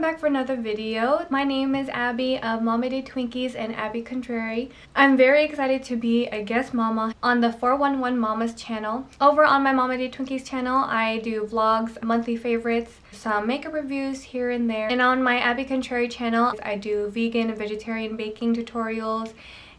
back for another video. My name is Abby of Mama Day Twinkies and Abby Contrary. I'm very excited to be a guest mama on the 411 Mamas channel. Over on my Mama Day Twinkies channel, I do vlogs, monthly favorites, some makeup reviews here and there. And on my Abby Contrary channel, I do vegan and vegetarian baking tutorials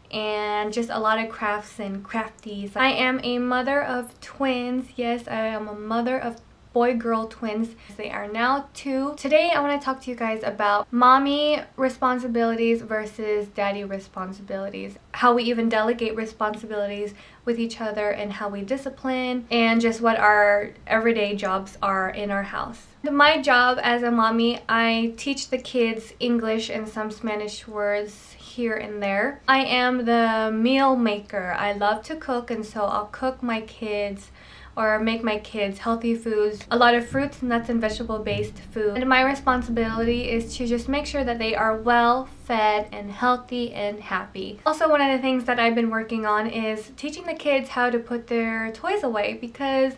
and just a lot of crafts and crafties. I am a mother of twins. Yes, I am a mother of boy-girl twins. They are now 2. Today I want to talk to you guys about mommy responsibilities versus daddy responsibilities. How we even delegate responsibilities with each other and how we discipline and just what our everyday jobs are in our house. My job as a mommy, I teach the kids English and some Spanish words here and there. I am the meal maker. I love to cook, and so I'll cook my kids or make my kids healthy foods, a lot of fruits, nuts, and vegetable based food. And my responsibility is to just make sure that they are well fed and healthy and happy. Also, one of the things that I've been working on is teaching the kids how to put their toys away, because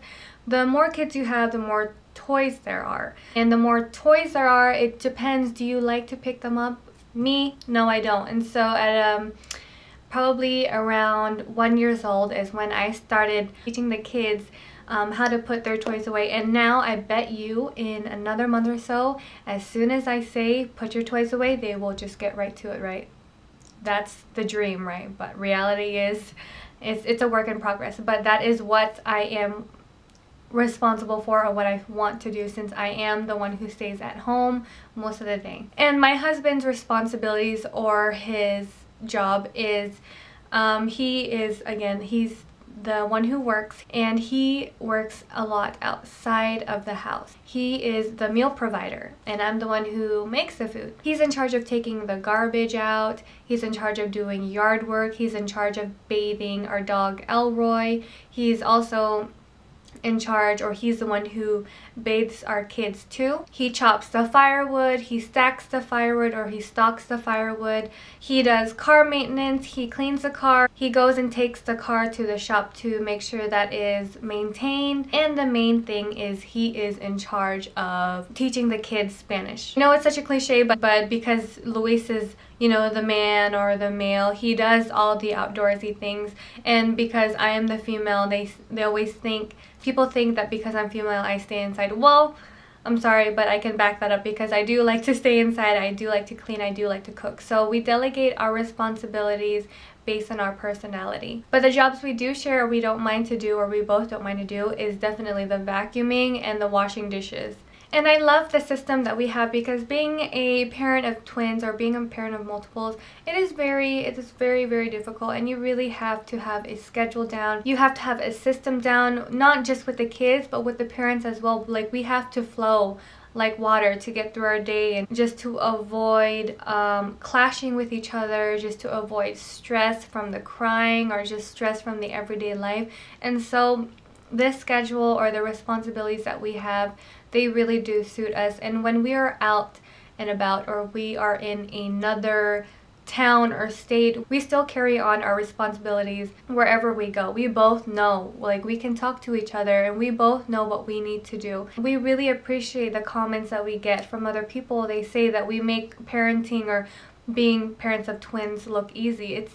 the more kids you have, the more toys there are. And the more toys there are, it depends, do you like to pick them up? Me? No, I don't. And so at probably around 1 year old is when I started teaching the kids how to put their toys away. And now I bet you in another month or so, as soon as I say put your toys away, they will just get right to it, right? That's the dream, right? But reality is it's a work in progress. But that is what I am responsible for, or what I want to do, since I am the one who stays at home most of the day. And my husband's responsibilities, or his job, is he's the one who works, and he works a lot outside of the house. He is the meal provider, and I'm the one who makes the food. He's in charge of taking the garbage out. He's in charge of doing yard work. He's in charge of bathing our dog Elroy. He's also in charge, or he's the one who bathes our kids too. He chops the firewood, he stacks the firewood, or he stalks the firewood. He does car maintenance, he cleans the car, he goes and takes the car to the shop to make sure that is maintained. And the main thing is he is in charge of teaching the kids Spanish. I know it's such a cliche, but because Luis is, you know, the man or the male, he does all the outdoorsy things. And because I am the female, they always think, people think that because I'm female I stay inside. Well, I'm sorry, but I can back that up, because I do like to stay inside, I do like to clean, I do like to cook. So we delegate our responsibilities based on our personality. But the jobs we do share, or we don't mind to do, or we both don't mind to do, is definitely the vacuuming and the washing dishes. And I love the system that we have, because being a parent of twins, or being a parent of multiples, it is very, very difficult, and you really have to have a schedule down. You have to have a system down, not just with the kids, but with the parents as well. Like, we have to flow like water to get through our day, and just to avoid clashing with each other, just to avoid stress from the crying, or just stress from the everyday life. And so this schedule, or the responsibilities that we have, they really do suit us. And when we are out and about, or we are in another town or state, we still carry on our responsibilities wherever we go. We both know, like, we can talk to each other, and we both know what we need to do. We really appreciate the comments that we get from other people. They say that we make parenting, or being parents of twins, look easy.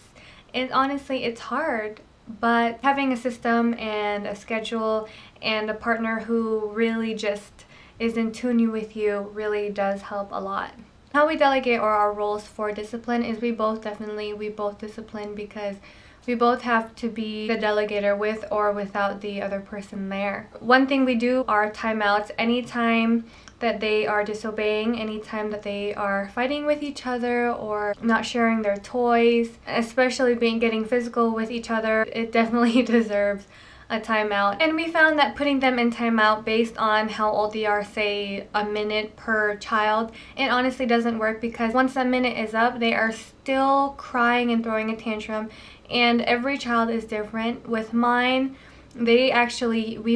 Honestly, it's hard. But having a system and a schedule and a partner who really just is in tune with you really does help a lot. How we delegate, or our roles for discipline, is we both discipline, because we both have to be the delegator with or without the other person there. One thing we do are timeouts. Anytime that they are disobeying, anytime that they are fighting with each other, or not sharing their toys, especially getting physical with each other, it definitely deserves a timeout. And we found that putting them in timeout based on how old they are, say a minute per child, it honestly doesn't work, because once a minute is up, they are still crying and throwing a tantrum, and every child is different. With mine, we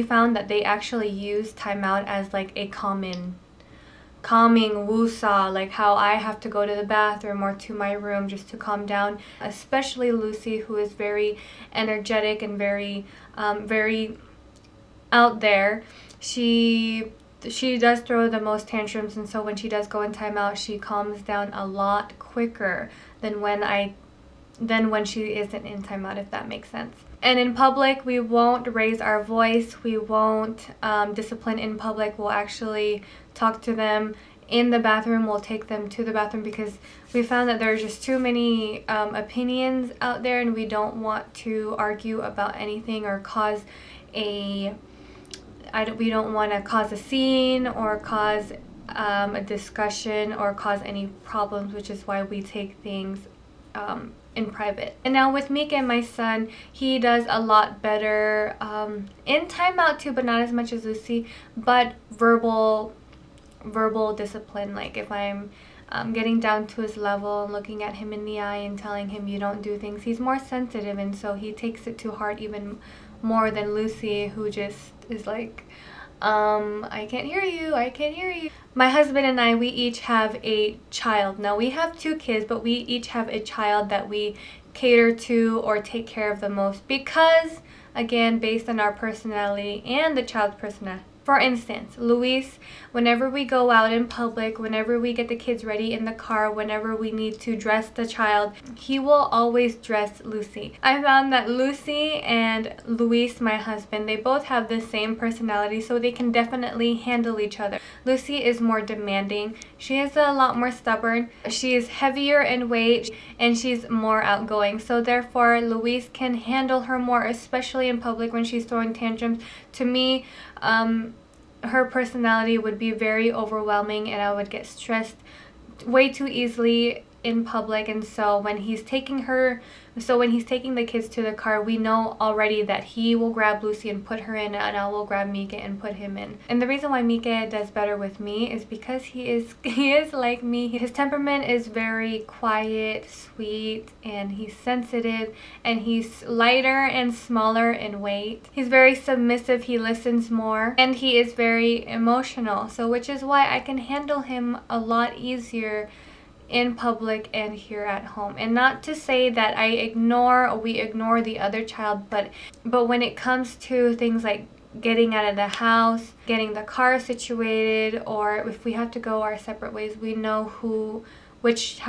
found that they actually use timeout as like a calming woo-saw, like how I have to go to the bathroom or to my room just to calm down. Especially Lucy, who is very energetic and very out there. She she does throw the most tantrums, and so when she does go in timeout, she calms down a lot quicker than when she isn't in timeout, if that makes sense. And in public, we won't raise our voice. We won't discipline in public. We'll actually talk to them in the bathroom. We'll take them to the bathroom because we found that there's just too many opinions out there, and we don't want to argue about anything or cause we don't want to cause a scene or cause a discussion or cause any problems, which is why we take things in private. And now with Mika and my son, he does a lot better in timeout too, but not as much as Lucy, but verbal discipline. Like if I'm getting down to his level and looking at him in the eye and telling him you don't do things, he's more sensitive, and so he takes it to heart even more than Lucy, who just is like, I can't hear you, I can't hear you. My husband and I, we each have a child. Now we have 2 kids, but we each have a child that we cater to or take care of the most because, again, based on our personality and the child's personality. For instance, Luis, whenever we go out in public, whenever we get the kids ready in the car, whenever we need to dress the child, he will always dress Lucy. I found that Lucy and Luis, my husband, they both have the same personality, so they can definitely handle each other. Lucy is more demanding. She is a lot more stubborn. She is heavier in weight, and she's more outgoing. So therefore, Luis can handle her more, especially in public when she's throwing tantrums. To me, her personality would be very overwhelming, and I would get stressed way too easily in public. And so when he's taking the kids to the car, we know already that he will grab Lucy and put her in, and I will grab Mika and put him in. And the reason why Mika does better with me is because he is like me. His temperament is very quiet, sweet, and he's sensitive, and he's lighter and smaller in weight. He's very submissive, he listens more, and he is very emotional, so which is why I can handle him a lot easier in public and here at home. And not to say that we ignore the other child, but when it comes to things like getting out of the house, getting the car situated, or if we have to go our separate ways, we know which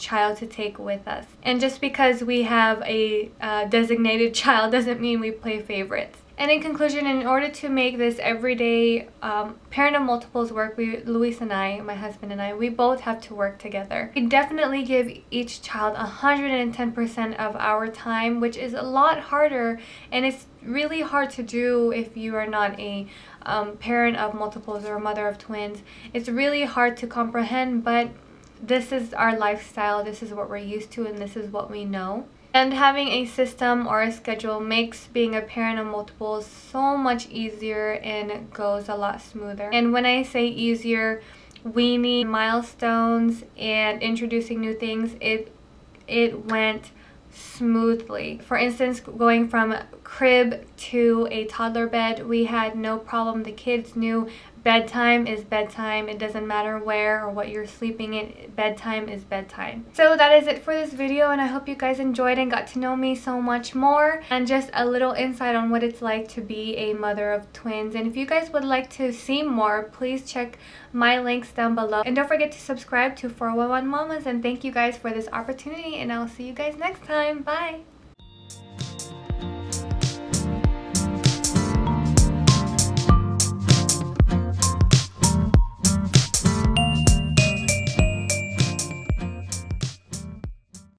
child to take with us. And just because we have a designated child doesn't mean we play favorites. And in conclusion, in order to make this everyday parent of multiples work, Luis and I, my husband and I, we both have to work together. We definitely give each child 110% of our time, which is a lot harder, and it's really hard to do if you are not a parent of multiples or a mother of twins. It's really hard to comprehend, but this is our lifestyle, this is what we're used to, and this is what we know. And having a system or a schedule makes being a parent of multiples so much easier, and it goes a lot smoother. And when I say easier, weaning, milestones, and introducing new things, it went smoothly. For instance, going from crib to a toddler bed, we had no problem. The kids knew bedtime is bedtime. It doesn't matter where or what you're sleeping in. Bedtime is bedtime. So that is it for this video, and I hope you guys enjoyed and got to know me so much more, and just a little insight on what it's like to be a mother of twins. And if you guys would like to see more, please check my links down below, and don't forget to subscribe to 411 Mamas. And thank you guys for this opportunity, and I'll see you guys next time. Bye.